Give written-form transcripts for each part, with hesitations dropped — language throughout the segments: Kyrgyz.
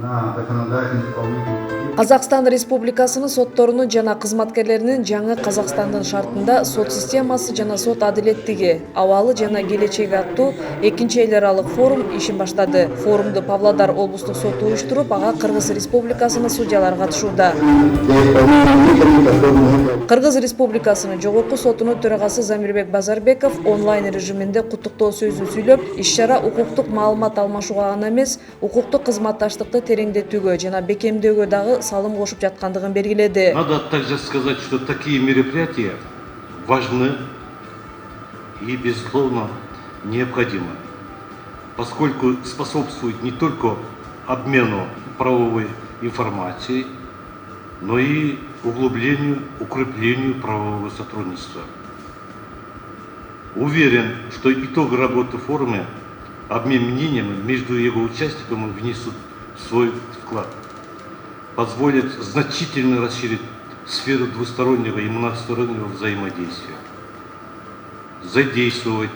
на законодательный исполнительный. Казакстан Республикасынын сотторунун жана кызматкерлеринин жаңы Казакстандын шартында сот системасы жана сот адилеттиги, абалы жана келечеги аттуу экинчи эл аралык форум ишин баштады. Форумду Павлодар облустук соту уюштуруп, ага Кыргыз Республикасынын судьялары катышууда. Кыргыз Республикасынын жогорку сотунун төрагасы Замирбек Базарбеков онлайн режиминде куттуктоо сөзүн сүйлөп, иш-чара укуктук маалымат алмашууга гана эмес, укуктук кызматташтыкты тереңдетүүгө жана бекемдөөгө дагы салым кошуп жаткандыгын белгиледи. Надо также сказать, что такие мероприятия важны и, безусловно, необходимы, поскольку способствуют не только обмену правовой информацией, но и углублению, укреплению правового сотрудничества. Уверен, что итоги работы форума, обмен мнениями между его участниками внесут свой вклад, позволит значительно расширить сферу двустороннего и многостороннего взаимодействия, задействовать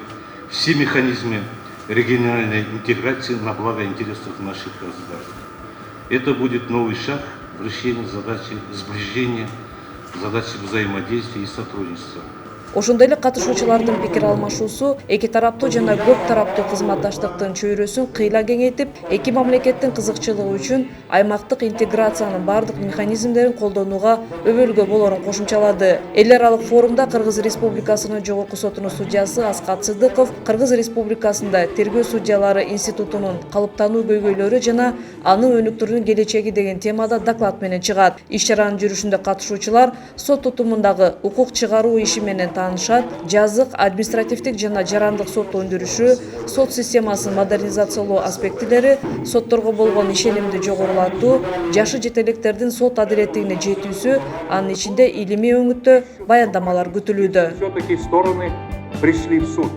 все механизмы региональной интеграции на благо интересов наших государств. Это будет новый шаг в решении задачи сближения, задачи взаимодействия и сотрудничества. Ошондой эле катышуучулардын пикир алмашуусу эки тараптуу жана көп тараптуу кызматташтыктын чөйрөсүн кыйла кеңейтип, эки мамлекеттин кызыкчылыгы үчүн аймактык интеграциянын бардык механизмдерин колдонууга өбөлгө болорун кошумчалады. Эл аралык форумда Кыргыз Республикасынын жогорку сотунун судьясы Аскат Сыдыков Кыргыз Республикасында тергөө судьялары институтунун калыптануу көйгөйлөрү жана анын өнүктүрүүнүн келечеги деген темада доклад менен чыгат. Иш-чаранын жүрүшүндө катышуучулар сот тутумундагы укук чыгаруу иши менен таанышат, жазык, административдик жана жарандык сот өндүрүшү, сот системасын модернизациялоо аспектилери, сотторго болгон ишенимди жогорулатуу, жашы жетелектердин сот адилеттигине жетүүсү, анын ичинде илимий өңүттө баяндамалар күтүлүүдө. Все-таки стороны пришли в суд.